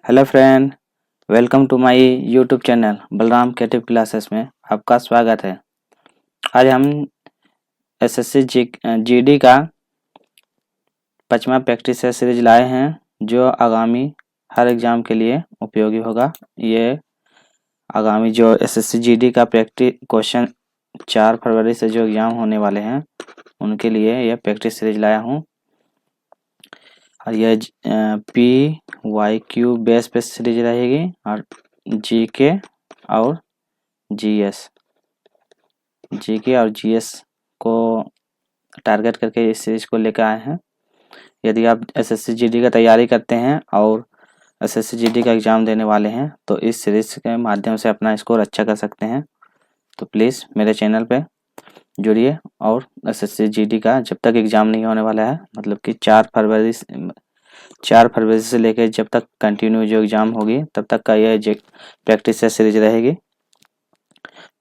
Hello friend, welcome to my YouTube channel Balram creative classes में आपका स्वागत है। आज हम एसएससी जीडी का 5वां प्रैक्टिस सीरीज लाए हैं जो आगामी हर एग्ज़ाम के लिए उपयोगी होगा। ये आगामी जो एसएससी जीडी का प्रैक्टिस क्वेश्चन 4 फरवरी से जो एग्ज़ाम होने वाले हैं उनके लिए यह प्रैक्टिस सीरीज लाया हूँ। और यह PYQ बेस पे सीरीज रहेगी और जीके और जीएस को टारगेट करके इस सीरीज को लेकर आए हैं। यदि आप एसएससी जीडी का तैयारी करते हैं और एसएससी जीडी का एग्ज़ाम देने वाले हैं तो इस सीरीज के माध्यम से अपना स्कोर अच्छा कर सकते हैं। तो प्लीज़ मेरे चैनल पे जुड़िए और एसएससी जीडी का जब तक एग्ज़ाम नहीं होने वाला है, मतलब कि 4 फरवरी से लेकर जब तक कंटिन्यू जो एग्ज़ाम होगी तब तक का यह प्रैक्टिस सीरीज रहेगी।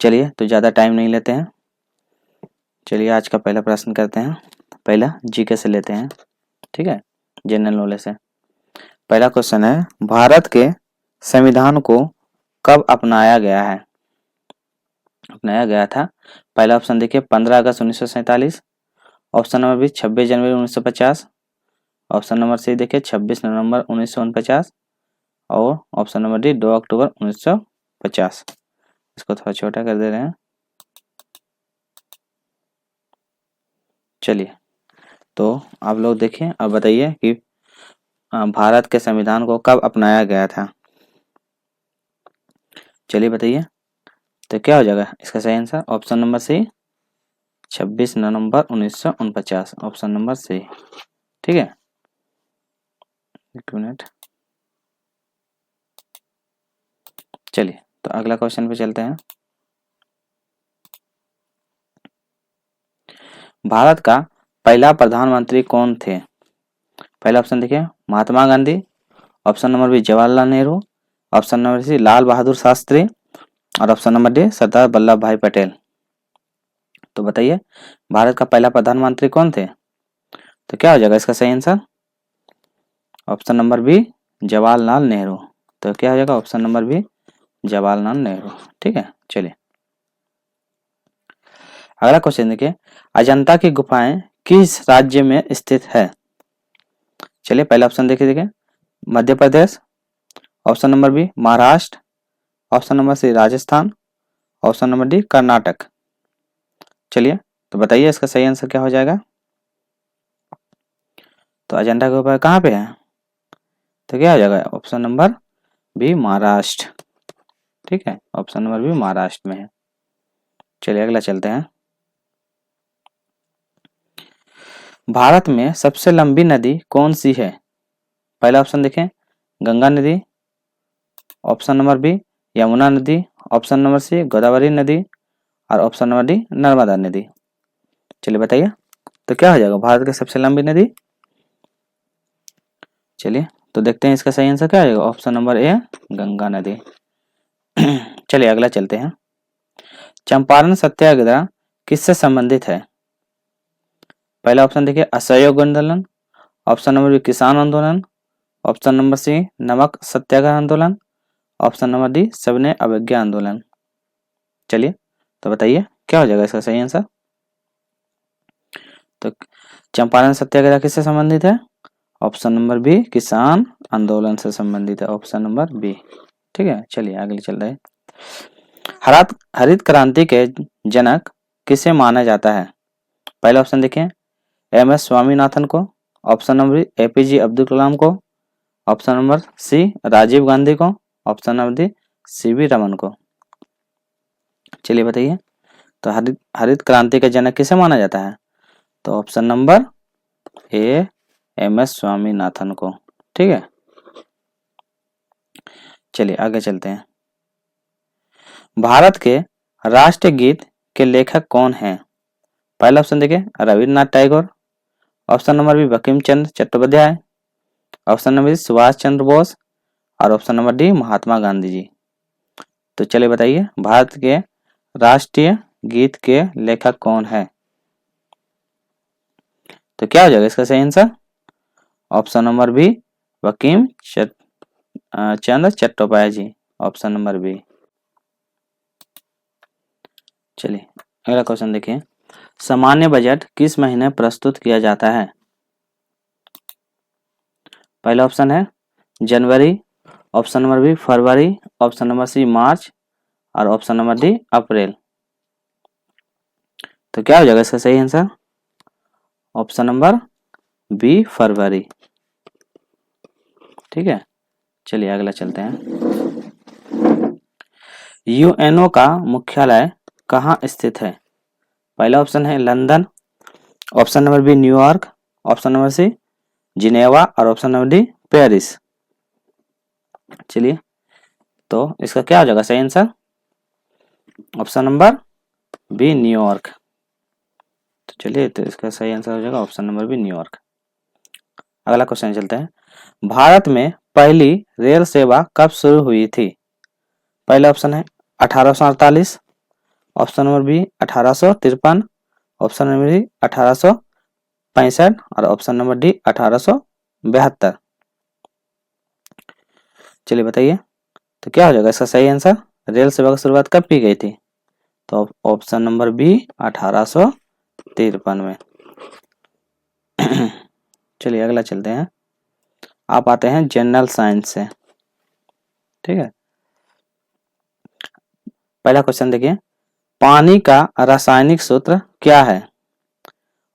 चलिए तो ज़्यादा टाइम नहीं लेते हैं, चलिए आज का पहला प्रश्न करते हैं। पहला जीके से लेते हैं, ठीक है, जनरल नॉलेज से। पहला क्वेश्चन है, भारत के संविधान को कब अपनाया गया था? पहला ऑप्शन देखिए 15 अगस्त 1947, ऑप्शन नंबर बी 26 जनवरी 1950, ऑप्शन नंबर सी देखिए 26 नवंबर 1949 और ऑप्शन नंबर डी 2 अक्टूबर 1950। इसको थोड़ा छोटा कर दे रहे हैं। चलिए तो आप लोग देखिए और बताइए कि भारत के संविधान को कब अपनाया गया था। चलिए बताइए, तो क्या हो जाएगा इसका सही आंसर? ऑप्शन नंबर सी 26 नवंबर 1949, ऑप्शन नंबर सी, ठीक है। एक मिनट, चलिए तो अगला क्वेश्चन पे चलते हैं। भारत का पहला प्रधानमंत्री कौन थे? पहला ऑप्शन देखिए Mahatma Gandhi, option number B Jawaharlal Nehru, option number C Lal Bahadur Shastri और option number D Sardar Vallabh bhai Patel. तो बताइए भारत का पहला प्रधानमंत्री कौन थे? तो क्या हो जाएगा इसका सही answer? Option number B Jawaharlal Nehru. तो क्या हो जाएगा option number B Jawaharlal Nehru, ठीक है। चलिए अगला क्वेश्चन देखिए, अजंता की गुफाएं किस राज्य में स्थित है? चलिए पहला ऑप्शन देखिए Madhya Pradesh, option number B Maharashtra, option number C Rajasthan, option number D Karnataka. चलिए तो बताइए इसका सही आंसर क्या हो जाएगा? तो अजंता के ऊपर कहाँ पे है? तो क्या हो जाएगा ऑप्शन नंबर बी महाराष्ट्र, ठीक है, ऑप्शन नंबर बी महाराष्ट्र में है। चलिए अगला चलते हैं। भारत में सबसे लंबी नदी कौन सी है? पहला ऑप्शन देखें गंगा नदी, ऑप्शन नंबर बी यमुना नदी, ऑप्शन नंबर सी गोदावरी नदी और ऑप्शन नंबर डी नर्मदा नदी। चलिए बताइए तो क्या हो जाएगा भारत की सबसे लंबी नदी? चलिए तो देखते हैं इसका सही आंसर क्या आएगा। ऑप्शन नंबर ए गंगा नदी। चलिए अगला चलते हैं। चंपारण सत्याग्रह किससे संबंधित है? पहला ऑप्शन देखिए असहयोग आंदोलन, ऑप्शन नंबर बी किसान आंदोलन, ऑप्शन नंबर सी नमक सत्याग्रह आंदोलन, ऑप्शन नंबर डी सविनय अवज्ञा आंदोलन। चलिए तो बताइए क्या हो जाएगा इसका सही आंसर? तो चंपारण सत्याग्रह किससे संबंधित है? ऑप्शन नंबर बी किसान आंदोलन से संबंधित है, ऑप्शन नंबर बी, ठीक है। चलिए आगे चल रहे हैं। हरित क्रांति के जनक किसे माना जाता है? पहला ऑप्शन देखें MS स्वामीनाथन को, option number APJ Abdul Kalam को, option number C Rajiv Gandhi को, option number D CV Raman को। चलिए बताइए तो हरित क्रांति के जनक किसे माना जाता है? तो option number A MS Swaminathan को, ठीक है। चलिए आगे चलते हैं। भारत के राष्ट्रीय गीत के लेखक कौन हैं? पहला ऑप्शन देखिए Rabindranath Tagore, option number B Bankim Chandra Chattopadhyay, option number C Subhash Chandra Bose और option number D Mahatma Gandhi ji. तो चलिए बताइए भारत के राष्ट्रीय गीत के लेखक कौन है? तो क्या हो जाएगा इसका सही answer? Option number B Bankim Chandra Chattopadhyay ji, option number B. चलिए अगला क्वेश्चन देखिए, सामान्य बजट किस महीने प्रस्तुत किया जाता है? पहला ऑप्शन है जनवरी, ऑप्शन नंबर बी फरवरी, ऑप्शन नंबर सी मार्च और ऑप्शन नंबर डी अप्रैल। तो क्या हो जाएगा इसका सही आंसर? ऑप्शन नंबर बी फरवरी। ठीक है, चलिए अगला चलते हैं। यूएनओ का मुख्यालय कहाँ स्थित है? पहला ऑप्शन है London, option number B New York, option number C Geneva और ऑप्शन नंबर डी पेरिस। चलिए तो इसका क्या हो जाएगा सही answer? Option number B New York. तो चलिए तो इसका सही आंसर हो जाएगा ऑप्शन नंबर बी न्यूयॉर्क। अगला क्वेश्चन चलते हैं, भारत में पहली रेल सेवा कब शुरू हुई थी? पहला ऑप्शन है 1848, option number B 1853, option number D 1865 और ऑप्शन नंबर डी 1872। चलिए बताइए तो क्या हो जाएगा इसका सही आंसर? रेल सेवा की शुरुआत कब की गई थी? तो ऑप्शन नंबर बी 1853 में। चलिए अगला चलते हैं, आप आते हैं जनरल साइंस से। ठीक है, पहला क्वेश्चन देखिए, पानी का रासायनिक सूत्र क्या है?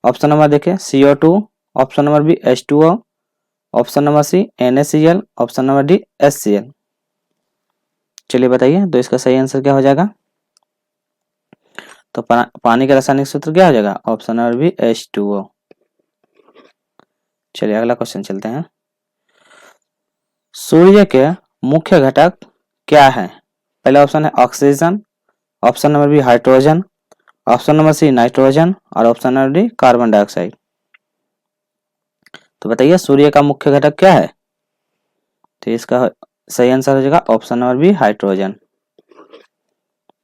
ऑप्शन नंबर देखिए CO2, option number B H2O, option number C NaCl, option number D HCl। चलिए बताइए तो इसका सही आंसर क्या हो जाएगा? तो पानी का रासायनिक सूत्र क्या हो जाएगा? Option number B H2O। चलिए अगला क्वेश्चन चलते हैं, सूर्य के मुख्य घटक क्या है? पहला ऑप्शन है oxygen, option number B hydrogen, option number C nitrogen और option number D carbon dioxide. तो बताइए सूर्य का मुख्य घटक क्या है? तो इसका सही आंसर हो जाएगा ऑप्शन नंबर बी हाइड्रोजन।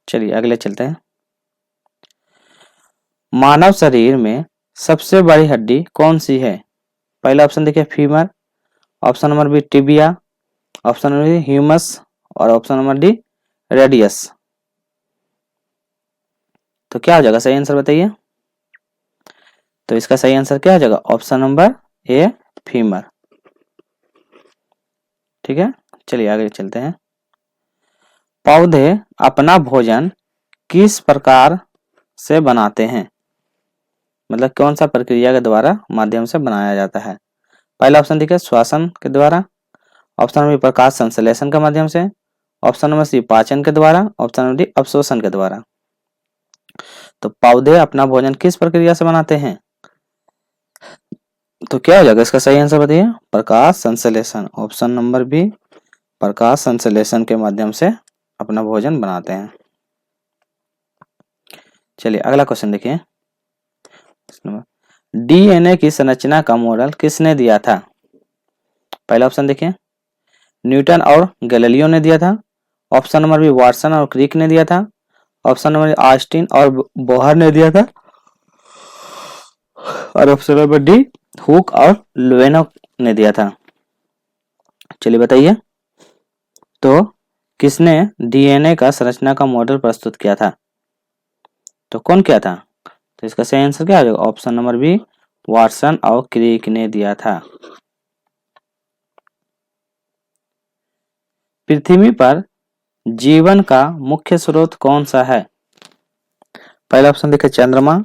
चलिए अगले चलते हैं, मानव शरीर में सबसे बड़ी हड्डी कौन सी है? पहला ऑप्शन देखिए femur, option number B tibia, option number B humerus और ऑप्शन नंबर डी रेडियस। तो क्या हो जाएगा सही आंसर बताइए? तो इसका सही आंसर क्या हो जाएगा? Option number A femur. ठीक है, चलिए आगे चलते हैं, पौधे अपना भोजन किस प्रकार से बनाते हैं? मतलब कौन सा प्रक्रिया के द्वारा माध्यम से बनाया जाता है? पहला ऑप्शन देखिए श्वसन के द्वारा, ऑप्शन नंबर प्रकाश संश्लेषण के माध्यम से, ऑप्शन नंबर सी पाचन के द्वारा, ऑप्शन नंबर डी अवशोषण के द्वारा। तो पौधे अपना भोजन किस प्रक्रिया से बनाते हैं? तो क्या हो जाएगा इसका सही आंसर बताइए? प्रकाश संश्लेषण, ऑप्शन नंबर बी प्रकाश संश्लेषण के माध्यम से अपना भोजन बनाते हैं। चलिए अगला क्वेश्चन देखिए, DNA की संरचना का मॉडल किसने दिया था? पहला ऑप्शन देखिए न्यूटन और गैलीलियो ने दिया था, ऑप्शन नंबर बी वाटसन और क्रिक ने दिया था, ऑप्शन नंबर ऑस्टिन और बोहर ने दिया था और ऑप्शन नंबर डी हुक और लुवेनो ने दिया था। चलिए बताइए तो किसने DNA का संरचना का मॉडल प्रस्तुत किया था? तो कौन किया था? तो इसका सही आंसर क्या हो जाएगा? ऑप्शन नंबर बी वाटसन और क्रिक ने दिया था। पृथ्वी पर जीवन का मुख्य स्रोत कौन सा है? पहला ऑप्शन देखिए चंद्रमा,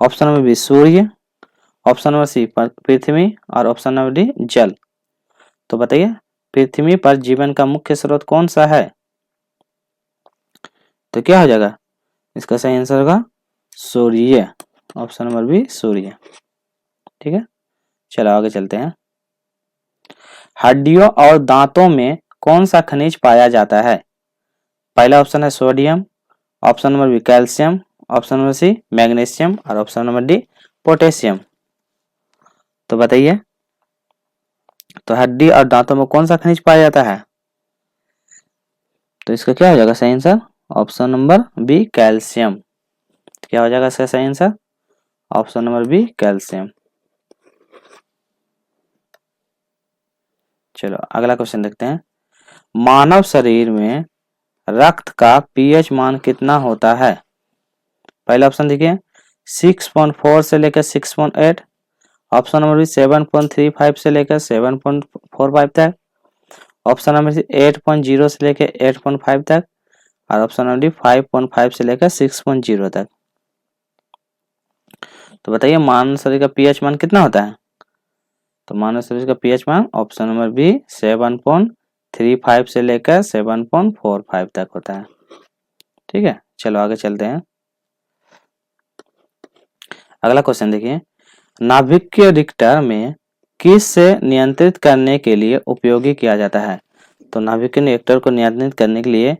ऑप्शन नंबर बी सूर्य, ऑप्शन नंबर सी पृथ्वी और ऑप्शन नंबर डी जल। तो बताइए पृथ्वी पर जीवन का मुख्य स्रोत कौन सा है? तो क्या हो जाएगा इसका सही आंसर होगा सूर्य, ऑप्शन नंबर बी सूर्य। ठीक है, चलो आगे चलते हैं, हड्डियों और दांतों में कौन सा खनिज पाया जाता है? पहला ऑप्शन है sodium, option number B calcium, option number C magnesium और ऑप्शन नंबर डी पोटेशियम। तो बताइए तो हड्डी और दांतों में कौन सा खनिज पाया जाता है? तो इसका क्या हो जाएगा सही answer? Option number B calcium. क्या हो जाएगा इसका सही answer? Option number B calcium. चलो अगला क्वेश्चन देखते हैं, मानव शरीर में रक्त का पीएच मान कितना होता है? पहला ऑप्शन देखिए 6.4 से लेकर 6.8, ऑप्शन नंबर बी 7.35 से लेकर 7.45 तक, ऑप्शन नंबर सी 8.0 से लेकर 8.5 तक, और ऑप्शन नंबर डी 5.5 से लेकर 6.0 तक। तो बताइए मानव शरीर का पीएच मान कितना होता है? तो मानव शरीर का पीएच मान ऑप्शन नंबर बी 7.35 से लेकर 7.45 तक होता है। ठीक है, चलो आगे चलते हैं। अगला क्वेश्चन देखिए, नाभिकीय रिक्टर में किस से नियंत्रित करने के लिए उपयोगी किया जाता है? तो नाभिकीय रिक्टर को नियंत्रित करने के लिए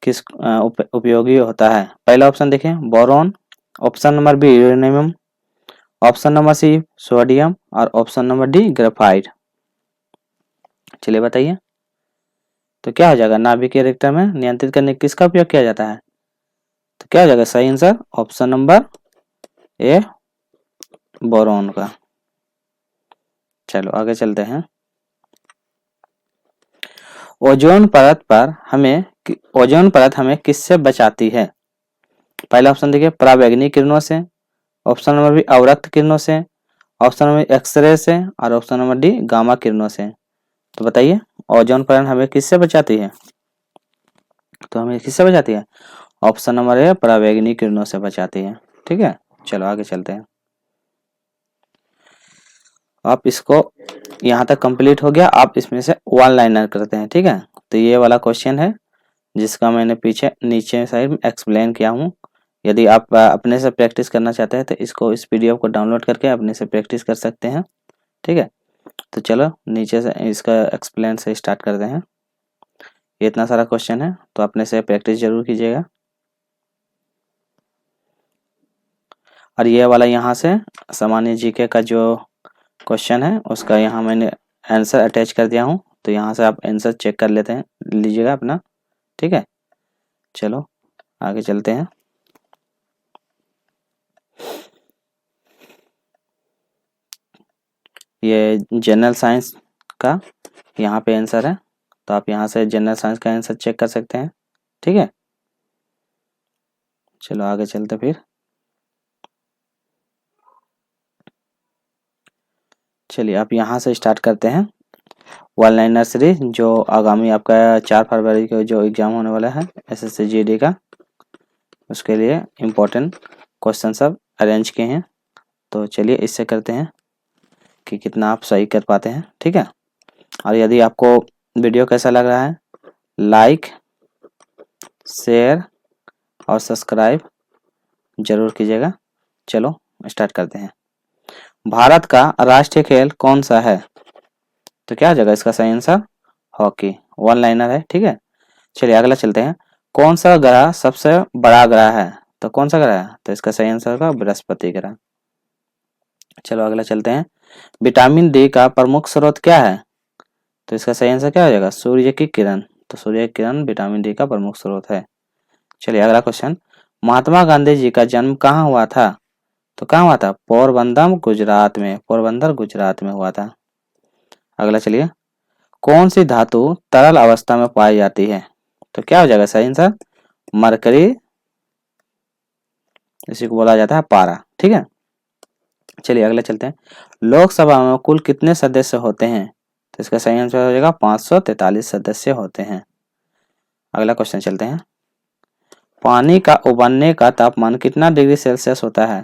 किस उपयोगी होता है? पहला ऑप्शन देखिए boron, option number B uranium, option number C sodium, और ऑप्शन नंबर डी ग्रेफाइट। चलिए बताइए, तो क्या हो जाएगा? नाभिकीय रिक्टर में नियंत्रित करने किसका उपयोग किया जाता है? तो क्या हो जाएगा सही answer? Option number A boron का। चलो आगे चलते हैं। ओजोन परत हमें किससे बचाती है? पहला ऑप्शन देखिए पराबैंगनी किरणों से, ऑप्शन नंबर बी अवरक्त किरणों से, ऑप्शन नंबर एक्सरे से, और ऑप्शन नंबर डी गामा किरणों से। तो बताइए ओजोन परत हमें किससे बचाती है? तो हमें किससे बचाती है? ऑप्शन नंबर ए पराबैंगनी किरणों से बचाती है। ठीक है, चलो आगे चलते हैं। आप इसको यहाँ तक कंप्लीट हो गया, आप इसमें से वन लाइनर करते हैं। ठीक है, तो ये वाला क्वेश्चन है जिसका मैंने पीछे नीचे साइड में एक्सप्लेन किया हूँ। यदि आप अपने से प्रैक्टिस करना चाहते हैं तो इसको इस पीडीएफ को डाउनलोड करके अपने से प्रैक्टिस कर सकते हैं। ठीक है, तो चलो नीचे से इसका एक्सप्लेन से स्टार्ट करते हैं। ये इतना सारा क्वेश्चन है तो अपने से प्रैक्टिस जरूर कीजिएगा। और ये वाला यहाँ से सामान्य जीके का जो क्वेश्चन है उसका यहाँ मैंने आंसर अटैच कर दिया हूँ, तो यहाँ से आप आंसर चेक कर लेते हैं, लीजिएगा अपना। ठीक है, चलो आगे चलते हैं। ये जनरल साइंस का यहाँ पे आंसर है, तो आप यहाँ से जनरल साइंस का आंसर चेक कर सकते हैं। ठीक है, चलो आगे चलते फिर। चलिए आप यहाँ से स्टार्ट करते हैं वन लाइनर सीरीज, जो आगामी आपका 4 फरवरी को जो एग्जाम होने वाला है एसएससी जीडी का, उसके लिए इम्पोर्टेंट क्वेश्चन सब अरेंज किए हैं। तो चलिए इससे करते हैं कि कितना आप सही कर पाते हैं। ठीक है, और यदि आपको वीडियो कैसा लग रहा है, लाइक, शेयर और सब्सक्राइब जरूर कीजिएगा। चलो स्टार्ट करते हैं। भारत का राष्ट्रीय खेल कौन सा है? तो क्या हो जाएगा इसका सही आंसर? हॉकी। वन लाइनर है। ठीक है, चलिए अगला चलते हैं। कौन सा ग्रह सबसे बड़ा ग्रह है? तो कौन सा ग्रह है? तो इसका सही आंसर होगा बृहस्पति ग्रह। चलो अगला चलते हैं। विटामिन डी का प्रमुख स्रोत क्या है? तो इसका सही आंसर क्या हो जाएगा? सूर्य की किरण। तो सूर्य की किरण विटामिन डी का प्रमुख स्रोत है। चलिए अगला क्वेश्चन। महात्मा गांधी जी का जन्म कहाँ हुआ था? तो कहाँ हुआ था? पोरबंदर गुजरात में। पोरबंदर गुजरात में हुआ था। अगला चलिए। कौन सी धातु तरल अवस्था में पाई जाती है? तो क्या हो जाएगा सही आंसर? मरकरी, इसी को बोला जाता है पारा। ठीक है, चलिए अगले चलते हैं। लोकसभा में कुल कितने सदस्य होते हैं? तो इसका सही आंसर हो जाएगा 543 सदस्य होते हैं। अगला क्वेश्चन चलते हैं। पानी का उबलने का तापमान कितना डिग्री सेल्सियस होता है?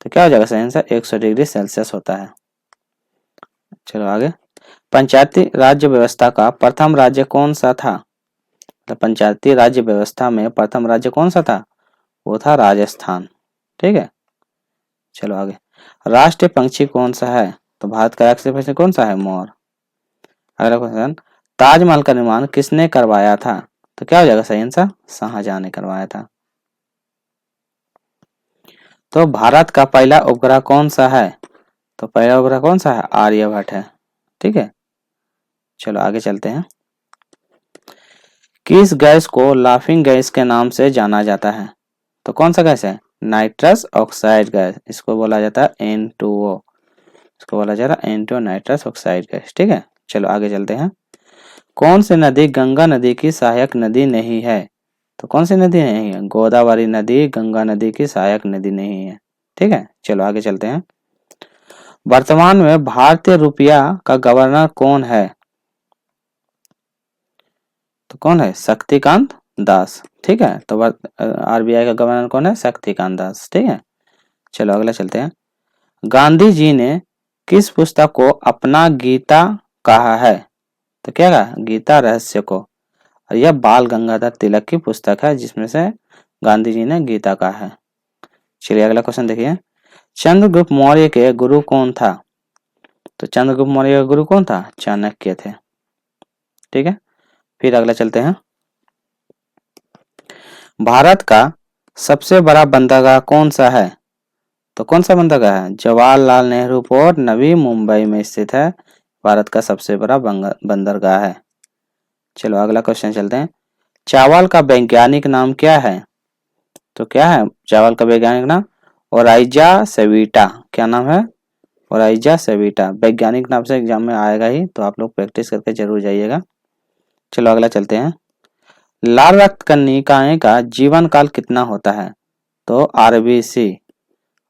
तो क्या हो जाएगा सही आंसर? 100 डिग्री सेल्सियस होता है। चलो आगे। पंचायती राज्य व्यवस्था का प्रथम राज्य कौन सा था? तो पंचायती राज्य व्यवस्था में प्रथम राज्य कौन सा था? वो था राजस्थान। ठीक है, चलो आगे। राष्ट्रीय पंक्षी कौन सा है? तो भारत का राष्ट्रीय पक्षी कौन सा है? मोर। अगला क्वेश्चन। ताजमहल का निर्माण किसने करवाया था? तो क्या हो जाएगा सही आंसर? शाहजहां ने करवाया था। तो भारत का पहला उपग्रह कौन सा है? तो पहला उपग्रह कौन सा है? आर्यभट्ट है। ठीक है, चलो आगे चलते हैं। किस गैस को लाफिंग गैस के नाम से जाना जाता है? तो कौन सा गैस है? Nitrous oxide gas. इसको बोला जाता है N2O। इसको बोला जाता है N2O नाइट्रस ऑक्साइड गैस। ठीक है, चलो आगे चलते हैं। कौन सी नदी गंगा नदी की सहायक नदी नहीं है? तो कौन सी नदी नहीं है? गोदावरी नदी गंगा नदी की सहायक नदी नहीं है। ठीक है, चलो आगे चलते हैं। वर्तमान में भारतीय रुपया का गवर्नर कौन है? तो कौन है? शक्तिकांत दास। ठीक है, तो आरबीआई का गवर्नर कौन है? शक्तिकांत दास। ठीक है, चलो अगला चलते हैं। गांधी जी ने किस पुस्तक को अपना गीता कहा है? तो क्या कहा? गीता रहस्य को। और यह बाल गंगाधर तिलक की पुस्तक है जिसमें से गांधी जी ने गीता कहा है। चलिए अगला क्वेश्चन देखिए। चंद्रगुप्त मौर्य के गुरु कौन था? तो चंद्रगुप्त मौर्य का गुरु कौन था? चाणक्य थे। ठीक है, फिर अगला चलते हैं। भारत का सबसे बड़ा बंदरगाह कौन सा है? तो कौन सा बंदरगाह है? जवाहरलाल नेहरू पोर्ट नवी मुंबई में स्थित है। भारत का सबसे बड़ा बंदरगाह है। चलो अगला क्वेश्चन चलते हैं। चावल का वैज्ञानिक नाम क्या है? तो क्या है चावल का वैज्ञानिक नाम? ओराइजा सेविटा। क्या नाम है? ओराइजा सेविटा। वैज्ञानिक नाम से एग्जाम में आएगा ही, तो आप लोग प्रैक्टिस करके जरूर जाइएगा। चलो अगला चलते हैं। लाल रक्त कणिकाएं का जीवन काल कितना होता है? तो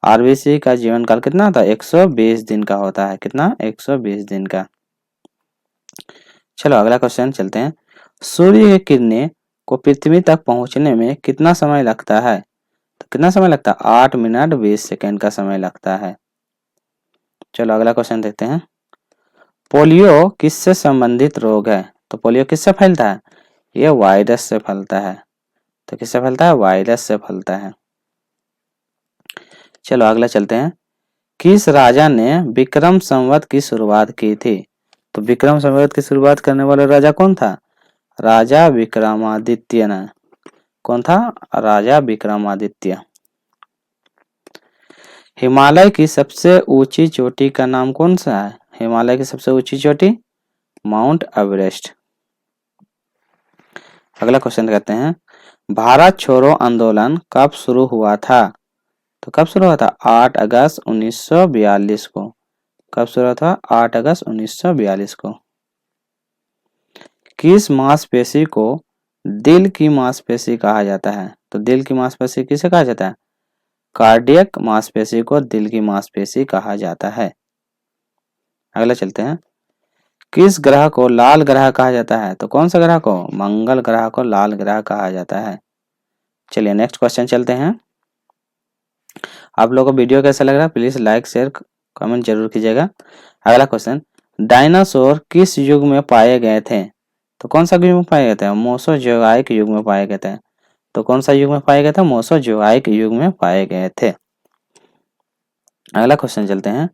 आरबीसी का जीवन काल कितना होता है? 120 दिन का होता है। कितना? 120 दिन का। चलो अगला क्वेश्चन चलते हैं। सूर्य की किरणें को पृथ्वी तक पहुंचने में कितना समय लगता है? तो कितना समय लगता है? 8 मिनट 20 सेकेंड का समय लगता है। चलो अगला क्वेश्चन देखते हैं। पोलियो किससे संबंधित रोग है? तो पोलियो किससे फैलता है? ये वायरस से फैलता है। तो किससे फैलता है? वायरस से फैलता है। चलो अगला चलते हैं। किस राजा ने विक्रम संवत की शुरुआत की थी? तो विक्रम संवत की शुरुआत करने वाला राजा कौन था? राजा विक्रमादित्य ने। कौन था? राजा विक्रमादित्य। हिमालय की सबसे ऊंची चोटी का नाम कौन सा है? हिमालय की सबसे ऊंची चोटी माउंट एवरेस्ट। अगला क्वेश्चन कहते हैं। भारत छोड़ो आंदोलन कब शुरू हुआ था? तो कब शुरू हुआ था? 8 अगस्त 1942 को। कब शुरू हुआ था? 8 अगस्त 1942 को। किस मांसपेशी को दिल की मांसपेशी कहा जाता है? तो दिल की मांसपेशी किसे कहा जाता है? कार्डियक मांसपेशी को दिल की मांसपेशी कहा जाता है। अगला चलते हैं। किस ग्रह को लाल ग्रह कहा जाता है? तो कौन सा ग्रह को? मंगल ग्रह को लाल ग्रह कहा जाता है। चलिए नेक्स्ट क्वेश्चन चलते हैं। आप लोगों को वीडियो कैसा लग रहा है प्लीज लाइक शेयर कमेंट जरूर कीजिएगा। अगला क्वेश्चन। डायनासोर किस युग में पाए गए थे? तो कौन सा युग में पाए गए थे? मोसोजोइक युग में पाए गए थे। तो कौन सा युग में पाए गए थे? मोसोजोइक युग में पाए गए थे। अगला क्वेश्चन चलते हैं।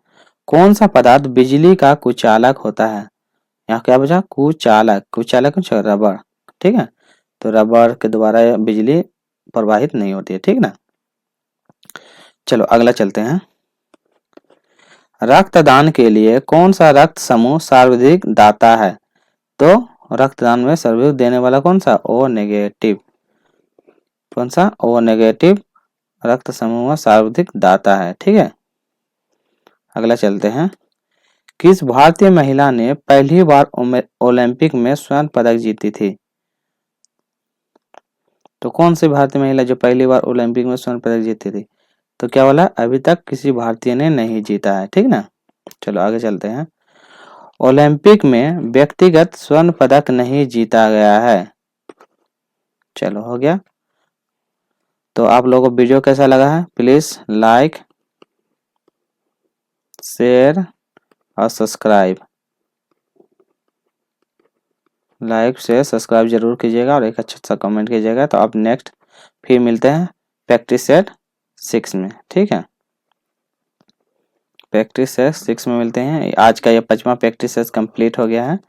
कौन सा पदार्थ बिजली का कुचालक होता है? यहाँ क्या बचा? कुचालक। कुचालक रबड़। ठीक है, तो रबड़ के द्वारा बिजली प्रवाहित नहीं होती है। ठीक ना। चलो अगला चलते हैं। रक्तदान के लिए कौन सा रक्त समूह सर्वाधिक दाता है? तो रक्तदान में सर्वाधिक देने वाला कौन सा? O negative. कौन सा? ओ नेगेटिव रक्त समूह सर्वाधिक दाता है। ठीक है, अगला चलते हैं। किस भारतीय महिला ने पहली बार ओलंपिक में स्वर्ण पदक जीती थी? तो कौन सी भारतीय महिला जो पहली बार ओलंपिक में स्वर्ण पदक जीती थी? तो क्या बोला? अभी तक किसी भारतीय ने नहीं जीता है। ठीक ना। चलो आगे चलते हैं। ओलंपिक में व्यक्तिगत स्वर्ण पदक नहीं जीता गया है। चलो हो गया। तो आप लोगों को वीडियो कैसा लगा है प्लीज लाइक शेयर और सब्सक्राइब। लाइक शेयर सब्सक्राइब जरूर कीजिएगा और एक अच्छा सा कमेंट कीजिएगा। तो आप नेक्स्ट फिर मिलते हैं प्रैक्टिस सेट 6 में। ठीक है, प्रैक्टिस सेट 6 में मिलते हैं। आज का ये 5वां प्रैक्टिस सेट कंप्लीट हो गया है।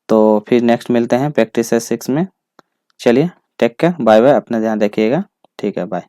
तो फिर नेक्स्ट मिलते हैं प्रैक्टिस सेट 6 में। चलिए टेक केयर, बाय बाय, अपना ध्यान रखिएगा। ठीक है, बाय।